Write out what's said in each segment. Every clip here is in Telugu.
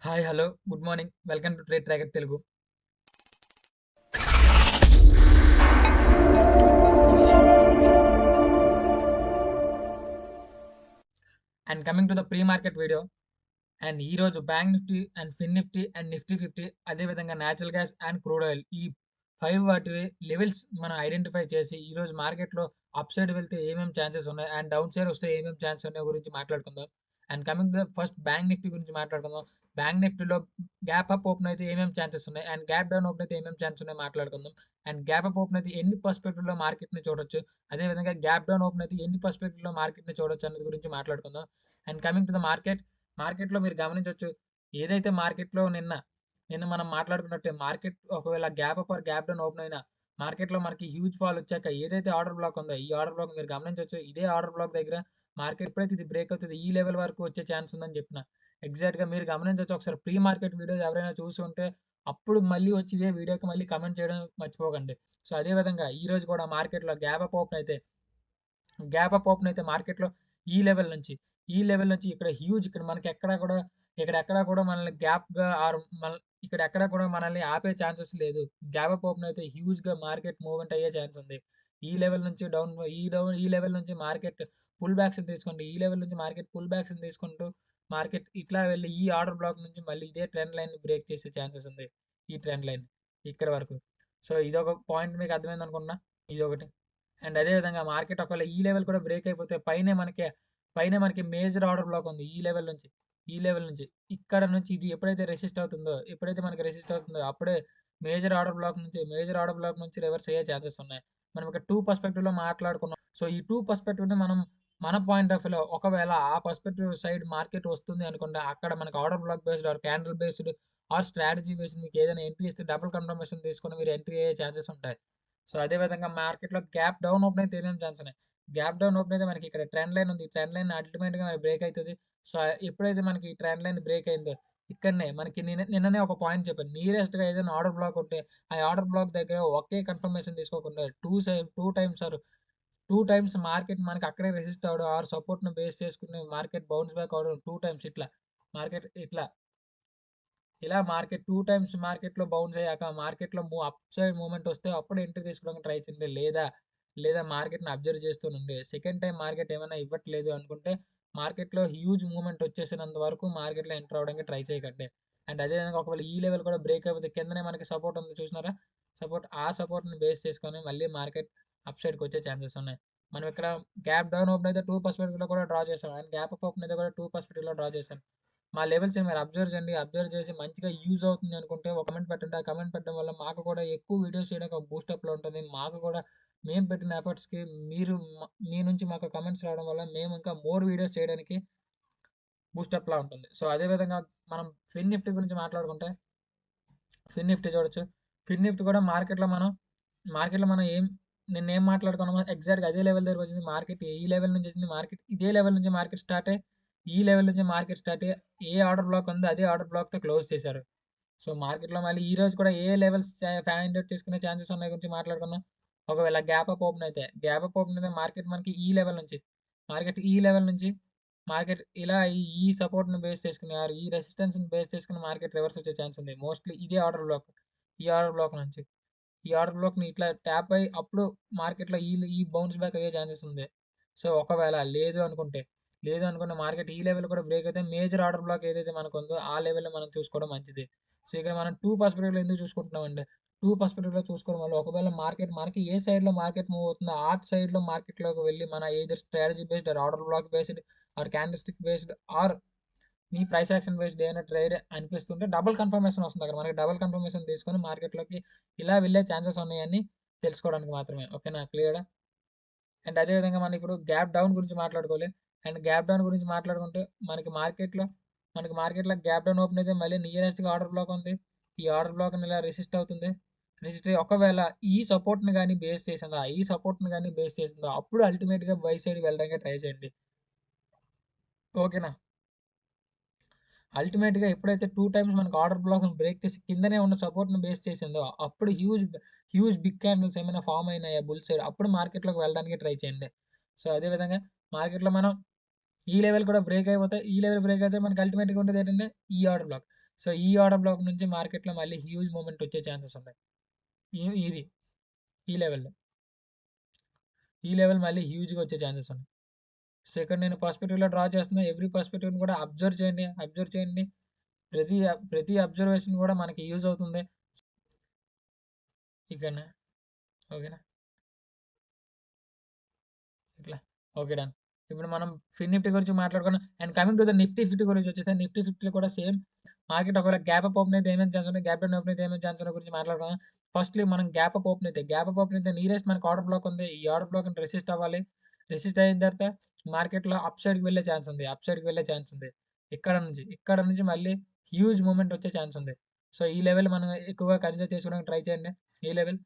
Hi, hello, good morning. Welcome to trade tracker Telugu. And coming to the pre market video. And ఈ రోజు Bank Nifty and fin Nifty and Nifty 50, అదేవిధంగా natural gas and crude oil, ఈ 5 వాటి లెవెల్స్ మనం ఐడెంటిఫై చేసి ఈ రోజు మార్కెట్లో అప్ సైడ్ వెళ్తే ఏమేమి ఛాన్సెస్ ఉన్నాయి అండ్ డౌన్ సైడ్ వస్తే ఏమేమి ఛాన్సెస్ ఉన్నాయి గురించి మాట్లాడుకుందాం. And coming to the first bank Nifty గురించి మాట్లాడుకుందాం. బ్యాంక్ నిఫ్టీలో గ్యాప్ అప్ ఓపెన్ అయితే ఏమేమి ఛాన్సెస్ ఉన్నాయి అండ్ గ్యాప్ డౌన్ ఓపెన్ అయితే ఏమేమి ఛాన్సెస్ ఉన్నాయి మాట్లాడుకుందాం. అండ్ గ్యాప్ అప్ ఓపెన్ అయితే ఎన్ని పర్స్పెక్టివ్లో మార్కెట్ని చూడొచ్చు, అదేవిధంగా గ్యాప్ డౌన్ ఓపెన్ అయితే ఎన్ని పర్స్పెక్టివ్లో మార్కెట్ని చూడొచ్చు అనేది గురించి మాట్లాడుకుందాం. అండ్ కమింగ్ టు ద మార్కెట్లో మీరు గమనించవచ్చు. ఏదైతే మార్కెట్లో నిన్న నిన్న మనం మాట్లాడుకున్నట్టే మార్కెట్ ఒకవేళ gap up or gap down open అయినా మార్కెట్లో మనకి హ్యూజ్ ఫాల్ వచ్చాక ఏదైతే ఆర్డర్ బ్లాక్ ఉందో ఈ ఆర్డర్ బ్లాక్ మీరు గమనించవచ్చు. ఇదే ఆర్డర్ బ్లాక్ దగ్గర మార్కెట్ ఎప్పుడైతే ఇది బ్రేక్ అవుతుంది ఈ లెవెల్ వరకు వచ్చే ఛాన్స్ ఉందని చెప్పిన ఎగ్జాక్ట్గా మీరు గమనించవచ్చు. ఒకసారి ప్రీ మార్కెట్ వీడియో ఎవరైనా చూసి ఉంటే అప్పుడు మళ్ళీ వచ్చి ఇదే వీడియోకి మళ్ళీ కమెంట్ చేయడం మర్చిపోకండి. సో అదేవిధంగా ఈ రోజు కూడా మార్కెట్లో గ్యాప్ అప్ ఓపెన్ అయితే మార్కెట్‌లో ఈ లెవెల్ నుంచి, ఇక్కడ హ్యూజ్, ఇక్కడెక్కడా కూడా మనల్ని గ్యాప్‌గా ఆర్ మన ఇక్కడెక్కడా కూడా మనల్ని ఆపే ఛాన్సెస్ లేదు. గ్యాప్ అప్ ఓపెన్ అయితే హ్యూజ్‌గా మార్కెట్ మూవ్‌మెంట్ అయ్యే ఛాన్స్ ఉంది. ఈ లెవెల్ నుంచి ఈ లెవెల్ నుంచి మార్కెట్ పుల్ బ్యాక్స్‌ని తీసుకోండి. ఈ లెవెల్ నుంచి మార్కెట్ పుల్ బ్యాక్స్‌ని తీసుకుంటూ మార్కెట్ ఇట్లా వెళ్ళి ఈ ఆర్డర్ బ్లాక్ నుంచి మళ్ళీ ఇదే ట్రెండ్ లైన్‌ని బ్రేక్ చేసే ఛాన్సెస్ ఉంది. ఈ ట్రెండ్ లైన్ ఇక్కడి వరకు. సో ఇదొక పాయింట్ మీకు అర్థమైందనుకుంటున్నా. ఇదొకటి. అండ్ అదే విధంగా మార్కెట్ ఒకవేళ ఈ లెవెల్ కూడా బ్రేక్ అయిపోతే పైనే మనకి మేజర్ ఆర్డర్ బ్లాక్ ఉంది. ఈ లెవెల్ నుంచి ఇక్కడ నుంచి ఇది ఎప్పుడైతే మనకి రెసిస్ట్ అవుతుందో అప్పుడే మేజర్ ఆర్డర్ బ్లాక్ నుంచి రివర్స్ అయ్యే ఛాన్సెస్ ఉన్నాయి. మనం ఇక్కడ 2 పర్స్పెక్టివ్‌లో మాట్లాడుకున్నాం. సో ఈ 2 పర్స్పెక్టివ్‌ని మనం మన పాయింట్ ఆఫ్ వ్యూలో ఒకవేళ ఆ పర్స్పెక్టివ్ సైడ్ మార్కెట్ వస్తుంది అనుకోండి, అక్కడ మనకు order block based or candle based or strategy based మీకు ఏదైనా ఎంట్రీ ఇస్తే డబుల్ కన్ఫర్మేషన్ తీసుకొని మీరు ఎంట్రీ అయ్యే ఛాన్సెస్ ఉంటాయి. సో అదే విధంగా మార్కెట్‌లో గ్యాప్ డౌన్ ఓపెన్ అయితే ఏమేమి ఛాన్స్ ఉన్నాయి. గ్యాప్ డౌన్ ఓపెన్ అయితే మనకి ఇక్కడ ట్రెండ్ లైన్ ఉంది. ఈ ట్రెండ్ లైన్ అల్టిమేట్‌గా మనకి బ్రేక్ అయితది. సో ఎప్పుడైతే మనకి ఈ ట్రెండ్ లైన్ బ్రేక్ అయిందో ఇక్కడనే మనకి నిన్ననే ఒక పాయింట్ చెప్పాను. నియరెస్ట్‌గా ఏదైనా ఆర్డర్ బ్లాక్ ఉంటే ఆ ఆర్డర్ బ్లాక్ దగ్గర ఒకే కన్ఫర్మేషన్ తీసుకోకుండా 2 టైమ్స్ ఆర్ 2 టైమ్స్ మార్కెట్ మనకి అక్కడే రెసిస్ట్ అవ్వడం ఆర్ సపోర్ట్‌ని బేస్ చేసుకొని మార్కెట్ బౌన్స్ బ్యాక్ అవ్వడం 2 టైమ్స్ మార్కెట్ ఇట్లా ఇలా మార్కెట్ 2 టైమ్స్ మార్కెట్‌లో బౌన్స్ అయ్యాక మార్కెట్‌లో అప్ సైడ్ మూవ్‌మెంట్ వస్తే అప్పుడు ఎంట్రీ తీసుకోవడానికి ట్రై చేయండి. లేదా మార్కెట్‌ని అబ్జర్వ్ చేస్తూనండి. సెకండ్ టైమ్ మార్కెట్ ఏమైనా ఇవ్వట్లేదు అనుకుంటే మార్కెట్‌లో హ్యూజ్ మూవ్‌మెంట్ వచ్చేసినంత వరకు మార్కెట్‌లో ఎంటర్ అవ్వడానికి ట్రై చేయకండి. అండ్ అదే విధంగా ఒకవేళ ఈ లెవెల్ కూడా బ్రేక్ అయిపోతే కిందనే మనకి సపోర్ట్ ఉంది చూసినారా? సపోర్ట్‌ని బేస్ చేసుకొని మళ్ళీ మార్కెట్ అప్ సైడ్‌కి వచ్చే ఛాన్సెస్ ఉన్నాయి. మనం ఇక్కడ గ్యాప్ డౌన్ ఓపెన్ అయితే 2 పర్స్పెక్టివ్‌లో కూడా డ్రా చేసాం. అండ్ గ్యాప్ అప్ ఓపెన్ అయితే కూడా 2 పర్స్పెక్టివ్‌లో డ్రా చేశాను. మా లెవెల్స్‌ని మీరు అబ్జర్వ్ చేయండి. అబ్జర్వ్ చేసి మంచిగా యూజ్ అవుతుంది అనుకుంటే ఒక కమెంట్ పెట్టండి. ఆ కమెంట్ పెట్టడం వల్ల మాకు కూడా ఎక్కువ వీడియోస్ చేయడానికి ఒక బూస్టప్‌లో ఉంటుంది. మాకు కూడా మేము పెట్టిన ఎఫర్ట్స్‌కి మీరు మీ నుంచి మాకు కమెంట్స్ రావడం వల్ల మేము ఇంకా మోర్ వీడియోస్ చేయడానికి బూస్టప్‌లా ఉంటుంది. సో అదే విధంగా మనం ఫిన్ నిఫ్టీ గురించి మాట్లాడుకుంటే ఫిన్ నిఫ్టీ చూడొచ్చు. ఫిన్ నిఫ్టీ కూడా మార్కెట్‌లో మనం నిన్నేం మాట్లాడుకున్నామో ఎగ్జాక్ట్‌గా అదే లెవెల్ దగ్గరకొచ్చింది. మార్కెట్ ఈ లెవెల్ నుంచి వచ్చింది. ఇదే లెవెల్ నుంచి మార్కెట్ స్టార్ట్ అయ్యి, ఈ లెవెల్ నుంచి మార్కెట్ స్టార్ట్ అయ్యి ఏ ఆర్డర్ బ్లాక్ ఉందో అదే ఆర్డర్ బ్లాక్‌తో క్లోజ్ చేశారు. సో మార్కెట్‌లో మళ్ళీ ఈ రోజు కూడా ఏ లెవెల్స్ ఫైండ్ ఔట్ చేసుకునే ఛాన్సెస్ ఉన్నాయి గురించి మాట్లాడుకుందాం. ఒకవేళ గ్యాప్ అప్ ఓపెన్ అయితే మార్కెట్ మనకి ఈ లెవెల్ నుంచి మార్కెట్ ఇలా ఈ సపోర్ట్‌ని బేస్ చేసుకొని ఆర్ ఈ రెసిస్టెన్స్‌ని బేస్ చేసుకొని మార్కెట్ రివర్స్ వచ్చే ఛాన్స్ ఉంది. మోస్ట్‌లీ ఇదే ఆర్డర్ బ్లాక్. ఈ ఆర్డర్ బ్లాక్ నుంచి. ఈ ఆర్డర్ బ్లాక్‌ని ఇట్లా ట్యాప్ అయ్యి అప్పుడు మార్కెట్‌లో ఈ బౌన్స్ బ్యాక్ అయ్యే ఛాన్సెస్ ఉంది. సో ఒకవేళ లేదు అనుకుంటే మార్కెట్ ఈ లెవెల్ కూడా బ్రేక్ అయితే మేజర్ ఆర్డర్ బ్లాక్ ఏదైతే మనకుందో ఆ లెవెల్‌ని మనం చూసుకోవడం మంచిది. సో ఇక్కడ మనం 2 పర్స్పెక్టివ్‌లో ఎందుకు చూసుకుంటున్నామంటే 2 పర్స్పెక్టివ్‌లో చూసుకోవడం వల్ల ఒకవేళ మార్కెట్ మనకి ఏ సైడ్‌లో మార్కెట్ మూవ్ అవుతుందో ఆ సైడ్‌లో మార్కెట్‌లోకి వెళ్లి మన either strategy based or order block based are candlestick based or me price action based ఏమైనా ట్రేడ్ అనిపిస్తుంటే డబుల్ కన్ఫర్మేషన్ వస్తుంది అక్కడ. మనకి డబుల్ కన్ఫర్మేషన్ తీసుకొని మార్కెట్‌లోకి ఇలా వెళ్ళే ఛాన్సెస్ ఉన్నాయని తెలుసుకోవడానికి మాత్రమే. ఓకేనా? క్లియరా? అండ్ అదే విధంగా మనం ఇప్పుడు గ్యాప్ డౌన్ గురించి మాట్లాడుకోవాలి. అండ్ గ్యాప్ డౌన్ గురించి మాట్లాడుకుంటే మనకి మార్కెట్‌లో గ్యాప్ డౌన్ ఓపెన్ అయితే మళ్ళీ నియరెస్ట్‌గా ఆర్డర్ బ్లాక్ ఉంది. ఈ ఆర్డర్ బ్లాక్‌ని ఇలా రెసిస్ట్ అవుతుంది. రెసిస్ట్ అయ్యి ఒకవేళ ఈ సపోర్ట్‌ని గాని బేస్ చేసిందో అప్పుడు అల్టిమేట్‌గా బై సైడ్ వెళ్ళడానికి ట్రై చేయండి. ఓకేనా? అల్టిమేట్‌గా ఎప్పుడైతే 2 టైమ్స్ మనకు ఆర్డర్ బ్లాక్‌ని బ్రేక్ చేసి కిందనే ఉన్న సపోర్ట్‌ని బేస్ చేసిందో అప్పుడు హ్యూజ్ బిగ్ క్యాండిల్స్ ఏమైనా ఫార్మ్ అయినాయా బుల్ సైడ్ అప్పుడు మార్కెట్‌లోకి వెళ్ళడానికి ట్రై చేయండి. సో అదే విధంగా మార్కెట్‌లో మనం ఈ లెవెల్ కూడా బ్రేక్ అయిపోతే ఈ లెవెల్ బ్రేక్ అయితే మనకి అల్టిమేట్‌గా ఉండేదేంటంటే ఈ ఆర్డర్ బ్లాక్. సో, ఈ ఆర్డర్ బ్లాక్ నుంచి మార్కెట్‌లో మళ్ళీ హ్యూజ్ మూవ్‌మెంట్ వచ్చే ఛాన్సెస్ ఉన్నాయి. ఇది ఈ లెవెల్‌లో. ఈ లెవెల్ మళ్ళీ హ్యూజ్‌గా వచ్చే ఛాన్సెస్ ఉన్నాయి. సో, ఇక్కడ నేను పర్స్పెక్టివ్‌లో డ్రా చేస్తున్న ఎవ్రీ పర్స్పెక్టివ్‌ని కూడా అబ్జర్వ్ చేయండి. అబ్జర్వ్ చేయండి. ప్రతి అబ్జర్వేషన్ కూడా మనకి యూజ్ అవుతుంది. ఇకనా ఓకేనా? ఇట్లా. ఓకే. డన్. ఇప్పుడు మనం ఫిన్ నిఫ్టీ గురించి మాట్లాడుకున్నాం. And coming to the Nifty 50 గురించి వచ్చేస్తే నిఫ్టీ 50లో కూడా సేమ్ మార్కెట్ ఒకవేళ గ్యాప్ అప్ ఓపెన్ అయితే ఏమేమి ఛాన్స్ ఉన్నాయి, గ్యాప్ డౌన్ ఓపెన్ అయితే ఏమేమి ఛాన్స్ ఉన్నాయి గురించి మాట్లాడుకుందాం. ఫస్ట్‌లీ మనం గ్యాప్ అప్ ఓపెన్ అయితే నియరెస్ట్ మనకు ఆర్డర్ బ్లాక్ ఉంది. ఈ ఆర్డర్ బ్లాక్‌ని రెసిస్ట్ అవ్వాలి. రెసిస్ట్ అయిన తర్వాత మార్కెట్‌లో అప్ సైడ్‌కి వెళ్ళే ఛాన్స్ ఉంది. అప్ సైడ్‌కి వెళ్ళే ఛాన్స్ ఉంది. ఇక్కడ నుంచి మళ్ళీ హ్యూజ్ మూవ్‌మెంట్ వచ్చే ఛాన్స్ ఉంది. సో, ఈ లెవెల్ మనం ఎక్కువగా కన్సిడర్ చేసుకోవడానికి ట్రై చేయండి. ఈ లెవెల్.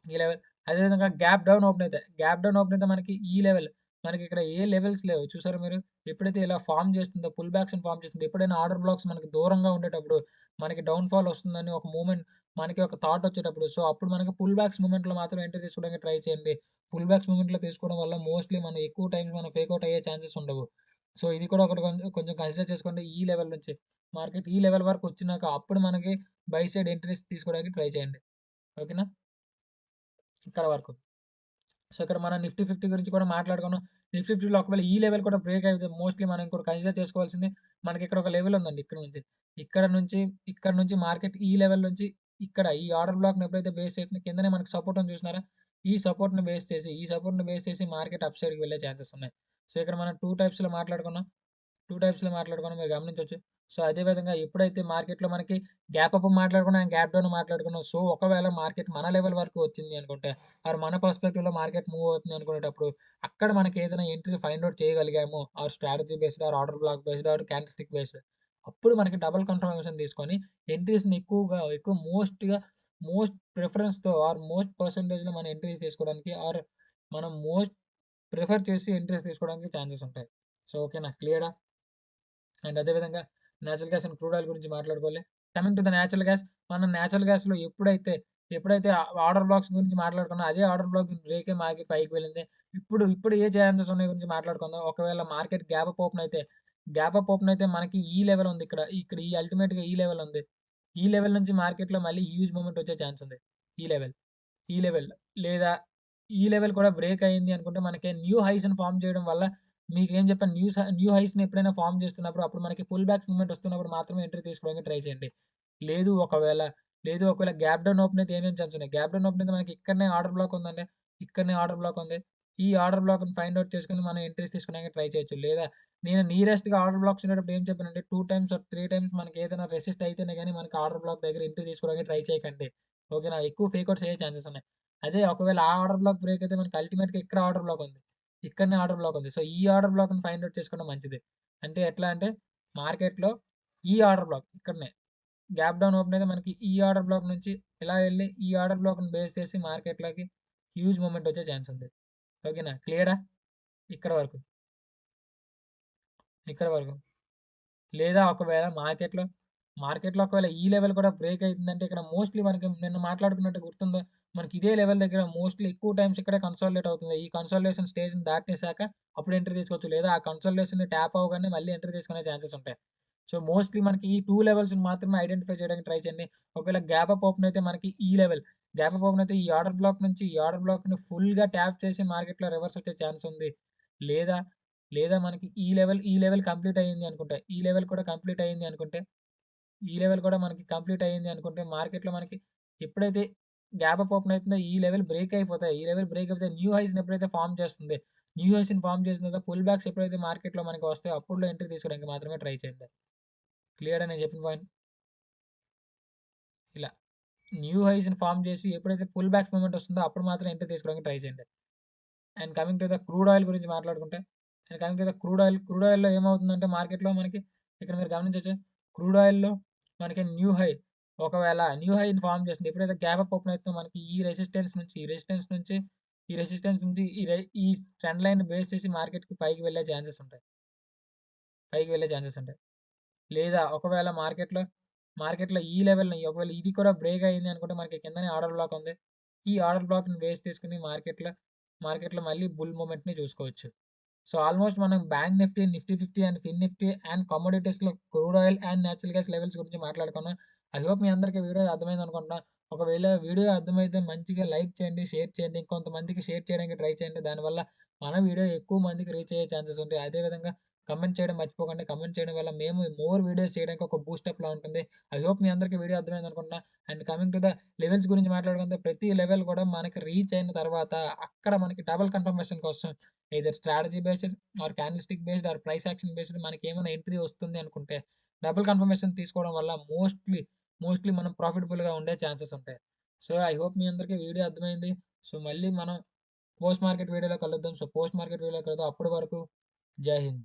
ఈ లెవెల్. అదేవిధంగా గ్యాప్ డౌన్ ఓపెన్ అయితే మనకి ఈ లెవెల్. మనకిక్కడ ఏ లెవెల్స్ లేవు. చూసారా మీరు? ఎప్పుడైతే ఇలా ఫార్మ్ చేస్తుందో, పుల్ బ్యాక్స్‌ని ఫార్మ్ చేస్తుందో, ఎప్పుడైనా ఆర్డర్ బ్లాక్స్ మనకి దూరంగా ఉండేటప్పుడు, మనకి డౌన్ ఫాల్ వస్తుందని ఒక మూవ్‌మెంట్ మనకి ఒక థాట్ వచ్చేటప్పుడు, సో, అప్పుడు మనకి పుల్ బ్యాక్స్ మూవ్‌మెంట్‌లో మాత్రం ఎంట్రీ తీసుకోవడానికి ట్రై చేయండి. పుల్ బ్యాక్స్ మూవ్‌మెంట్‌లో తీసుకోవడం వల్ల మోస్ట్‌లీ మనం ఎక్కువ టైమ్స్ మనం ఫేక్ ఔట్ అయ్యే ఛాన్సెస్ ఉండవు. సో, ఇది కూడా ఒకటి కొంచెం కన్సిడర్ చేసుకోండి. ఈ లెవెల్ నుంచి మార్కెట్ ఈ లెవెల్ వరకు వచ్చినాక అప్పుడు మనకి బై సైడ్ ఎంట్రీస్ తీసుకోవడానికి ట్రై చేయండి. ఓకేనా? ఇక్కడ వరకు. సో, ఇక్కడ మనం నిఫ్టీ 50 గురించి కూడా మాట్లాడుకున్నాం. నిఫ్టీ 50లో ఒకవేళ ఈ లెవెల్ కూడా బ్రేక్ అయితే మోస్ట్‌లీ మనం ఇంకోటి కన్సిడర్ చేసుకోవాల్సింది మనకిక్కడ ఒక లెవెల్ ఉందండి ఇక్కడ నుంచి. ఇక్కడ నుంచి, ఇక్కడ నుంచి మార్కెట్ ఈ లెవెల్ నుంచి ఇక్కడ ఈ ఆర్డర్ బ్లాక్‌ని ఎప్పుడైతే బేస్ చేసిందో కిందనే మనకి సపోర్ట్ ఉంది చూసినారా? ఈ సపోర్ట్‌ని బేస్ చేసి మార్కెట్ అప్ సైడ్‌కి వెళ్ళే ఛాన్సెస్ ఉన్నాయి. సో, ఇక్కడ మనం 2 టైప్స్‌లో మాట్లాడుకున్నాం మీరు గమనించొచ్చు. సో, అదే విధంగా ఎప్పుడైతే మార్కెట్‌లో మనకి గ్యాప్ అప్ మాట్లాడుకున్నాం, గ్యాప్ డౌన్ మాట్లాడుకున్నాం. సో, ఒకవేళ మార్కెట్ మన లెవెల్ వరకు వచ్చింది అనుకుంటే, ఆర్ మన పర్స్పెక్టివ్‌లో మార్కెట్ మూవ్ అవుతుంది అనుకునేటప్పుడు, అక్కడ మనకి ఏదైనా ఎంట్రీ ఫైండ్ ఔట్ చేయగలిగాము, or strategy based, or order block based, or candlestick based. అప్పుడు మనకి డబుల్ కన్ఫర్మేషన్ తీసుకొని ఎంట్రీస్‌ని మోస్ట్ ప్రిఫరెన్స్‌తో ఆర్ మోస్ట్ పర్సెంటేజ్‌లో మన ఎంట్రీస్ తీసుకోవడానికి ఆర్ మనం మోస్ట్ ప్రిఫర్ చేసి ఎంట్రీస్ తీసుకోవడానికి ఛాన్సెస్ ఉంటాయి. సో, ఓకేనా? క్లియరా? అండ్ అదే విధంగా natural gas and crude oil గురించి మాట్లాడుకోవాలి. Coming to the natural gas, మనం నేచురల్ గ్యాస్‌లో ఎప్పుడైతే ఆర్డర్ బ్లాక్స్ గురించి మాట్లాడుకున్నామో, అదే ఆర్డర్ బ్లాక్ బ్రేక్ అయ్యి మార్కెట్ పైకి వెళ్ళింది. ఇప్పుడు ఏ ఛాన్సెస్ ఉన్నాయి గురించి మాట్లాడుకుందాం. ఒకవేళ మార్కెట్ గ్యాప్ అప్ ఓపెన్ అయితే మనకి ఈ లెవెల్ ఉంది ఇక్కడ. ఇక్కడ ఈ అల్టిమేట్‌గా ఈ లెవెల్ ఉంది. ఈ లెవెల్ నుంచి మార్కెట్‌లో మళ్ళీ హ్యూజ్ మూవ్‌మెంట్ వచ్చే ఛాన్స్ ఉంది. ఈ లెవెల్. ఈ లెవెల్ లేదా ఈ లెవెల్ కూడా బ్రేక్ అయింది అనుకుంటే మనకి న్యూ హైస్‌ని ఫార్మ్ చేయడం వల్ల మీకేం చెప్పాను న్యూ హైస్‌ని ఎప్పుడైనా ఫార్మ్ చేస్తున్నప్పుడు అప్పుడు మనకి పుల్ బ్యాక్ మూవ్‌మెంట్ వస్తున్నప్పుడు మాత్రమే ఎంట్రీ తీసుకోవడానికి ట్రై చేయండి. లేదు ఒకవేళ ఒకవేళ గ్యాప్ డౌన్ ఓపెన్ అయితే ఏమేమి ఛాన్స్ ఉన్నాయి. గ్యాప్ డౌన్ ఓపెన్ అయితే మనకి ఇక్కడనే ఆర్డర్ బ్లాక్ ఉందండి. ఇక్కడనే ఆర్డర్ బ్లాక్ ఉంది. ఈ ఆర్డర్ బ్లాక్‌ని ఫైండ్ ఔట్ చేసుకొని మనం ఎంట్రీస్ తీసుకోవడానికి ట్రై చేయొచ్చు. లేదా నేను నియరెస్ట్‌గా ఆర్డర్ బ్లాక్స్ ఉండేటప్పుడు ఏం చెప్పానంటే 2 టైమ్స్ ఆర్ 3 టైమ్స్ మనకి ఏదైనా రెసిస్ట్ అయితేనే గాని మనకి ఆర్డర్ బ్లాక్ దగ్గర ఎంట్రీ తీసుకోవడానికి ట్రై చేయకండి. ఓకేనా? ఎక్కువ ఫేక్ ఔట్స్ అయ్యే ఛాన్సెస్ ఉన్నాయి. అదే ఒకవేళ ఆ ఆర్డర్ బ్లాక్ బ్రేక్ అయితే మనకి అల్టిమేట్‌గా ఇక్కడ ఆర్డర్ బ్లాక్ ఉంది. ఇక్కడనే ఆర్డర్ బ్లాక్ ఉంది. సో, ఈ ఆర్డర్ బ్లాక్‌ని ఫైండ్ ఔట్ చేసుకోవడం మంచిది. అంటే ఎట్లా అంటే మార్కెట్‌లో ఈ ఆర్డర్ బ్లాక్ ఇక్కడనే గ్యాప్ డౌన్ ఓపెన్ అయితే మనకి ఈ ఆర్డర్ బ్లాక్ నుంచి ఇలా వెళ్లి ఈ ఆర్డర్ బ్లాక్‌ని బేస్ చేసి మార్కెట్‌లోకి హ్యూజ్ మూవ్‌మెంట్ వచ్చే ఛాన్స్ ఉంది. ఓకేనా? క్లియరా? ఇక్కడ వరకు. ఇక్కడ వరకు. లేదా ఒకవేళ మార్కెట్‌లో ఒకవేళ ఈ లెవెల్ కూడా బ్రేక్ అయితుందంటే ఇక్కడ మోస్ట్‌లీ మనకి నిన్న మాట్లాడుకున్నట్టు గుర్తుందా? మనకి ఇదే లెవెల్ దగ్గర మోస్ట్‌లీ ఎక్కువ టైమ్స్ ఇక్కడే కన్సాలిడేట్ అవుతుంది. ఈ కన్సాలిడేషన్ స్టేజ్‌ని దాటేసాక అప్పుడు ఎంట్రీ తీసుకోవచ్చు. లేదా ఆ కన్సాలిడేషన్‌ని ట్యాప్ అవ్వగానే మళ్ళీ ఎంట్రీ తీసుకునే ఛాన్సెస్ ఉంటాయి. సో, మోస్ట్‌లీ మనకి ఈ 2 లెవెల్స్‌ని మాత్రమే ఐడెంటిఫై చేయడానికి ట్రై చేయండి. ఒకవేళ గ్యాప్ అప్ ఓపెన్ అయితే మనకి ఈ లెవెల్. గ్యాప్ అప్ ఓపెన్ అయితే ఈ ఆర్డర్ బ్లాక్ నుంచి ఈ ఆర్డర్ బ్లాక్‌ని ఫుల్‌గా ట్యాప్ చేసి మార్కెట్‌లో రివర్స్ వచ్చే ఛాన్స్ ఉంది. లేదా మనకి ఈ లెవెల్ కంప్లీట్ అయింది అనుకుంటే, ఈ లెవెల్ కూడా మనకి కంప్లీట్ అయింది అనుకుంటే మార్కెట్‌లో మనకి ఎప్పుడైతే గ్యాప్ అప్ ఓపెన్ అయితుందో ఈ లెవెల్ బ్రేక్ అయిపోతాయి. ఈ లెవెల్ బ్రేక్ అయిపోతే న్యూ హైస్‌ని ఎప్పుడైతే ఫార్మ్ చేస్తుంది. న్యూ హైస్‌ని ఫార్మ్ చేసిన తర్వాత పుల్ బ్యాక్స్ ఎప్పుడైతే మార్కెట్‌లో మనకి వస్తాయో అప్పుడులో ఎంట్రీ తీసుకోవడానికి మాత్రమే ట్రై చేయండి. క్లియరా నేను చెప్పిన పాయింట్? ఇలా న్యూ హైస్‌ని ఫార్మ్ చేసి ఎప్పుడైతే పుల్ బ్యాక్ మూవ్‌మెంట్ వస్తుందో అప్పుడు మాత్రం ఎంట్రీ తీసుకోవడానికి ట్రై చేయండి. And coming to the crude oil గురించి మాట్లాడుకుంటే, and coming to the crude ఆయిల్‌లో ఏమవుతుందంటే మార్కెట్‌లో మనకి ఇక్కడ మీరు గమనించొచ్చు. క్రూడ్ ఆయిల్‌లో మనకి న్యూ హైని ఫార్మ్ చేస్తుంది. ఎప్పుడైతే గ్యాప్ అప్ ఓపెన్ అవుతుందో మనకి ఈ రెసిస్టెన్స్ నుంచి ఈ ట్రెండ్ లైన్‌ని బేస్ చేసి మార్కెట్‌కి పైకి వెళ్ళే ఛాన్సెస్ ఉంటాయి. లేదా ఒకవేళ మార్కెట్‌లో ఈ లెవెల్‌ని ఒకవేళ ఇది కూడా బ్రేక్ అయింది అనుకుంటే మనకి కిందనే ఆర్డర్ బ్లాక్ ఉంది. ఈ ఆర్డర్ బ్లాక్‌ని బేస్ చేసుకొని మార్కెట్‌లో మళ్ళీ బుల్ మూవ్‌మెంట్‌ని చూసుకోవచ్చు. సో, ఆల్‌మోస్ట్ మనం bank Nifty, Nifty 50 and fin Nifty and కమోడిటీస్‌లో crude oil and natural gas levels గురించి మాట్లాడుకున్నాం. ఐ హోప్ మీ అందరికి వీడియో అర్థమైందనుకుంటున్నా. ఒకవేళ వీడియో అర్థమైతే మంచిగా లైక్ చేయండి, షేర్ చేయండి. ఇంకొంతమందికి షేర్ చేయడానికి ట్రై చేయండి. దానివల్ల మన వీడియో ఎక్కువ మందికి రీచ్ అయ్యే ఛాన్సెస్ ఉంటాయి. అదే విధంగా కమెంట్ చేయడం మర్చిపోకండి. కమెంట్ చేయడం వల్ల మేము మోర్ వీడియోస్ చేయడానికి ఒక బూస్టప్‌లా ఉంటుంది. ఐ హోప్ మీ అందరికి వీడియో అర్థమైందనుకుంటున్నా. And coming to the levels గురించి మాట్లాడుకుంటే ప్రతి లెవెల్ కూడా మనకి రీచ్ అయిన తర్వాత అక్కడ మనకి డబుల్ కన్ఫర్మేషన్ కోసం either strategy based or candlestick based or price action based మనకేమైనా ఎంట్రీ వస్తుంది అనుకుంటే డబుల్ కన్ఫర్మేషన్ తీసుకోవడం వల్ల మోస్ట్‌లీ మనం ప్రాఫిటబుల్‌గా ఉండే ఛాన్సెస్ ఉంటాయి. సో, ఐ హోప్ మీ అందరికి వీడియో అర్థమైంది. సో, మళ్ళీ మనం పోస్ట్ మార్కెట్ వీడియోలో కలుద్దాం. సో, పోస్ట్ మార్కెట్ వీడియోలో కలుద్దాం. అప్పటి వరకు జై హింద్.